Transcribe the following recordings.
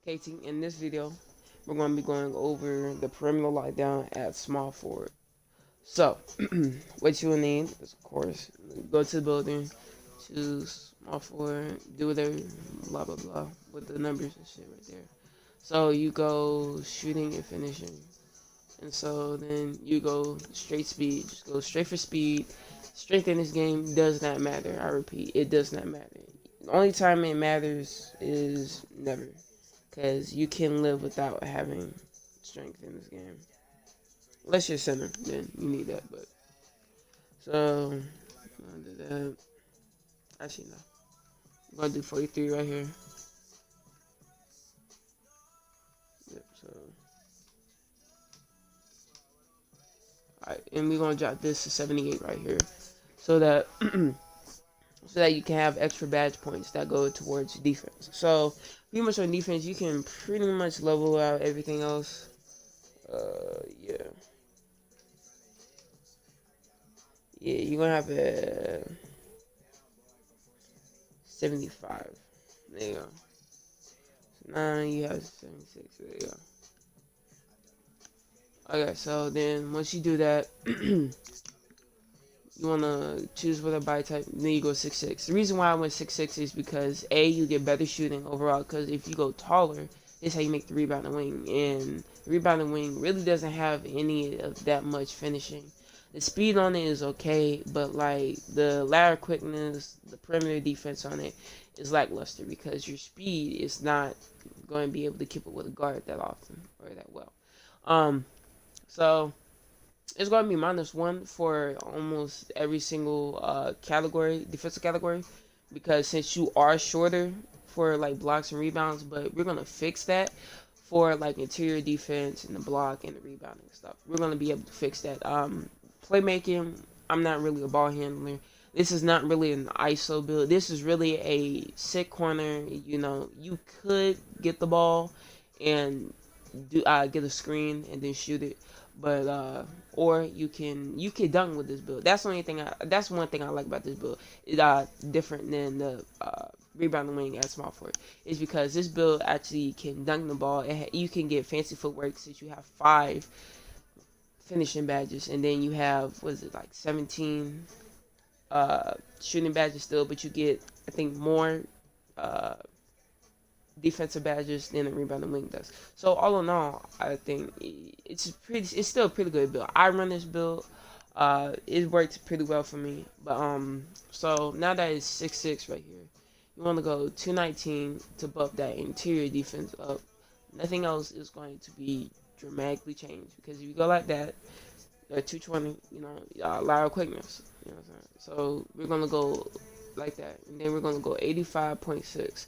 Katie, in this video, we're going to be going over the perimeter lockdown at small forward. So, what you will need is, of course, go to the building, choose small forward, do whatever, blah, blah, blah, with the numbers and shit right there. So, you go shooting and finishing. And so, then you go straight speed. Just go straight for speed. Strength in this game does not matter. I repeat, it does not matter. The only time it matters is never. Because you can live without having strength in this game. Unless you're center, then you need that. But so I'm gonna do that. Actually, no. I'm gonna do 43 right here. Yep. So, alright, and we're gonna drop this to 78 right here, so that so that you can have extra badge points that go towards defense. So pretty much on defense, you can pretty much level out everything else. Yeah. Yeah, you're gonna have a 75. There you go. So now you have 76. There you go. Okay, so then once you do that, you wanna choose whether body type. Then you go 6'6". The reason why I went 6'6" is because you get better shooting overall. Because if you go taller, this is how you make the rebounding wing, and the rebounding wing really doesn't have any of that much finishing. The speed on it is okay, but like the lateral quickness, the perimeter defense on it is lackluster because your speed is not going to be able to keep up with a guard that often or that well. So it's going to be -1 for almost every single category, defensive category, because since you are shorter for like blocks and rebounds, but we're going to fix that for like interior defense and the block and the rebounding stuff. We're going to be able to fix that. Playmaking, I'm not really a ball handler. This is not really an ISO build. This is really a sit corner. You know, you could get the ball and do get a screen and then shoot it, but or you can dunk with this build. That's one thing I like about this build. It different than the rebounding wing at small forward is because this build actually can dunk the ball. You can get fancy footwork since you have 5 finishing badges, and then you have, what is it, like 17 shooting badges still, but you get, I think, more uh, defensive badges than a rebounding wing does. So all in all, I think it's still a pretty good build. I run this build. It works pretty well for me. But so now that it's 6'6" right here, you want to go 219 to buff that interior defense up. Nothing else is going to be dramatically changed, because if you go like that, 220, lateral quickness. You know what I'm saying? So we're gonna go like that, and then we're gonna go 85.6.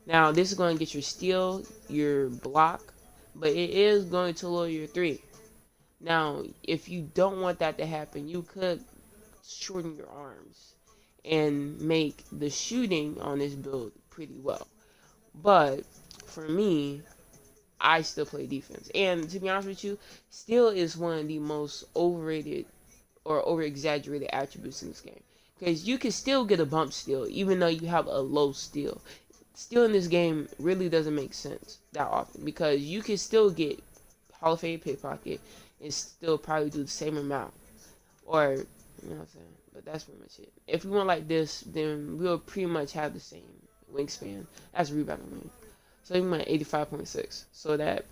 Now this is going to get your steal, your block, but it is going to lower your 3. Now, if you don't want that to happen, you could shorten your arms and make the shooting on this build pretty well. But for me, I still play defense. And to be honest with you, steal is one of the most overrated or over exaggerated attributes in this game. Because you can still get a bump steal even though you have a low steal. Steal in this game really doesn't make sense that often, because you can still get Hall of Fame pickpocket and still probably do the same amount. Or, you know what I'm saying? But that's pretty much it. If we went like this, then we'll pretty much have the same wingspan as a rebounding wing. So you went 85.6, so that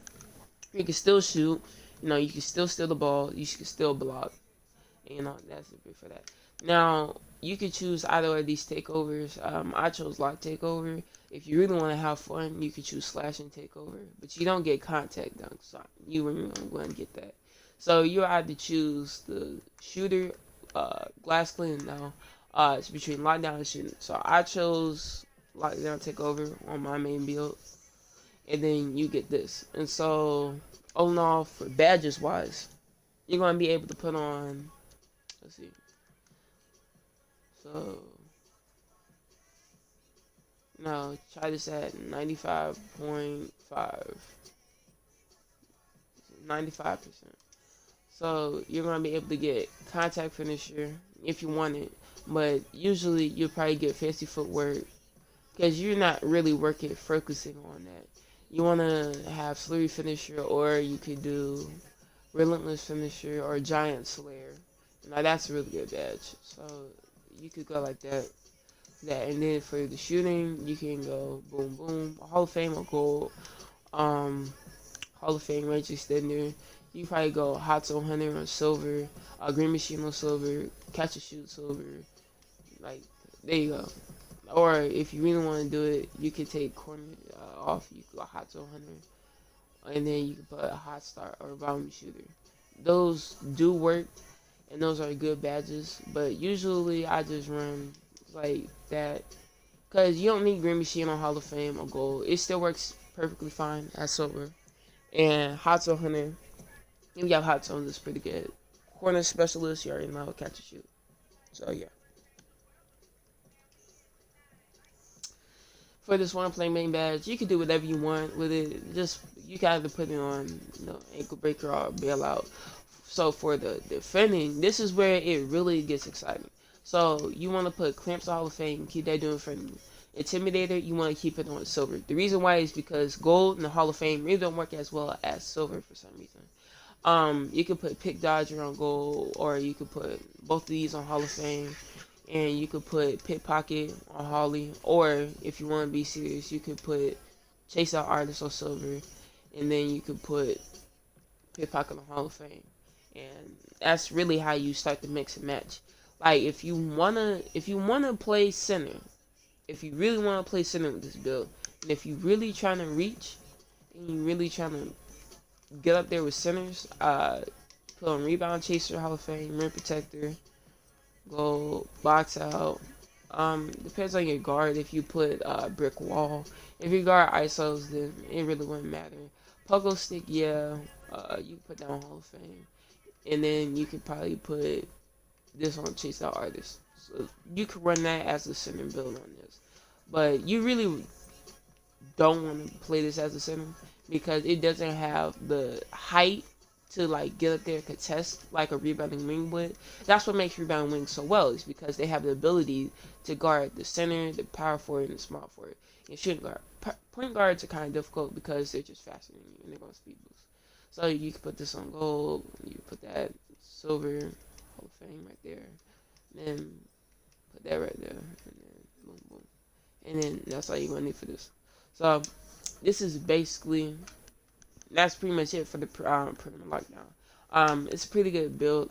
you can still shoot, you can still steal the ball, you can still block, and that's it for that. Now, you can choose either of these takeovers. I chose lock takeover. If you really want to have fun, you can choose slash and takeover, but you don't get contact dunks, so you wouldn't going to get that. So you either choose the shooter, glass clean. Now, it's between lockdown and shooting. So I chose lockdown takeover on my main build, and then you get this. And so, all in all, for badges wise, you're going to be able to put on, let's see, so, no, try this at 95.5, 95%. So, you're going to be able to get contact finisher if you want it, but usually you'll probably get fancy footwork, because you're not really focusing on that. You want to have Slurry Finisher, or you could do Relentless Finisher or Giant Slayer. Now that's a really good badge. So you could go like that. And then for the shooting, you can go boom boom, Hall of Fame or gold, um, Hall of Fame range extender. You can probably go Hot Zone Hunter on silver, Green Machine on silver, Catch and Shoot silver. Like there you go. Or if you really want to do it, you can take corner off. You can go Hot Zone Hunter, and then you can put a Hot Start or a Bounty Shooter. Those do work, and those are good badges. But usually I just run like that because you don't need Green Machine on Hall of Fame or Gold. It still works perfectly fine at silver. And Hot Zone Hunter, if you have Hot Zones, it's pretty good. Corner Specialist, you already know how to catch and shoot. So yeah. For this one play main badge, you can do whatever you want with it. Just you got to put it on, ankle breaker or bailout. So for the defending, this is where it really gets exciting. So you want to put Clamps Hall of Fame, keep that doing friendly. Intimidator, you want to keep it on silver. The reason why is because gold and the Hall of Fame really don't work as well as silver for some reason. You could put Pick Dodger on gold, or you could put both of these on Hall of Fame, and you could put Pickpocket on Holly, or if you want to be serious, you could put Chase Out Artist on silver, and then you could put Pickpocket on Hall of Fame, and that's really how you start to mix and match. Like if you wanna play center, if you really wanna play center with this build, and if you really trying to reach, and you really trying to get up there with centers, put on Rebound Chaser, Hall of Fame, Rim Protector, go box out. Depends on your guard. If you put brick wall, if you guard ISOs, then it really wouldn't matter. Pogo stick, yeah, you put down Hall of Fame, and then you could probably put this on Chase Out Artist. So you could run that as a center build on this, but you really don't want to play this as a center because it doesn't have the height to like get up there and contest like a rebounding wing would. That's what makes rebounding wings so well, is because they have the ability to guard the center, the power forward, and the small forward. And shooting guard, point guards are kind of difficult because they're just faster than you and they're going to speed boost. So you can put this on gold, you put that silver, Hall of Fame right there, and then put that right there, and then boom, boom, and then that's all you're gonna need for this. So this is basically, that's pretty much it for the Perimeter Lockdown. It's a pretty good build.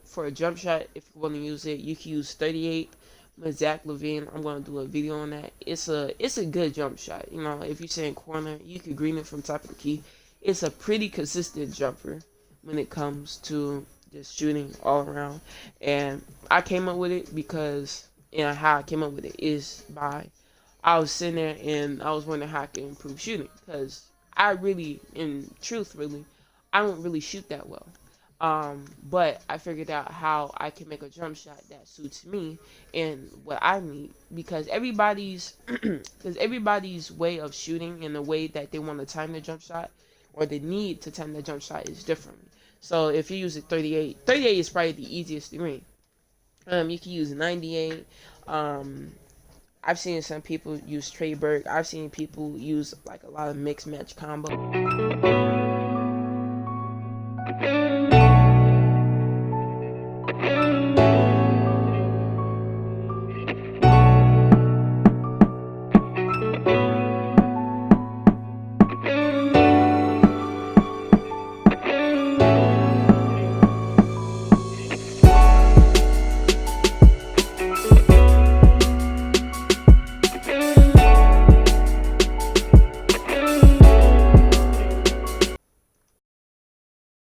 For a jump shot, if you want to use it, you can use 38 with Zach Levine. I'm gonna do a video on that. It's a good jump shot. You know, if you're saying corner, you can green it from top of the key. It's a pretty consistent jumper when it comes to just shooting all around. And I came up with it because, how I came up with it is by, I was sitting there and I was wondering how I could improve shooting, because I really, in truth, really, I don't really shoot that well. But I figured out how I can make a jump shot that suits me and what I need, because everybody's way of shooting and the way that they want to time their jump shot, or the need to time their jump shot, is different. So if you use a 38 is probably the easiest to green. You can use 98. I've seen some people use Trey Burke. I've seen people use like a lot of mixed match combo.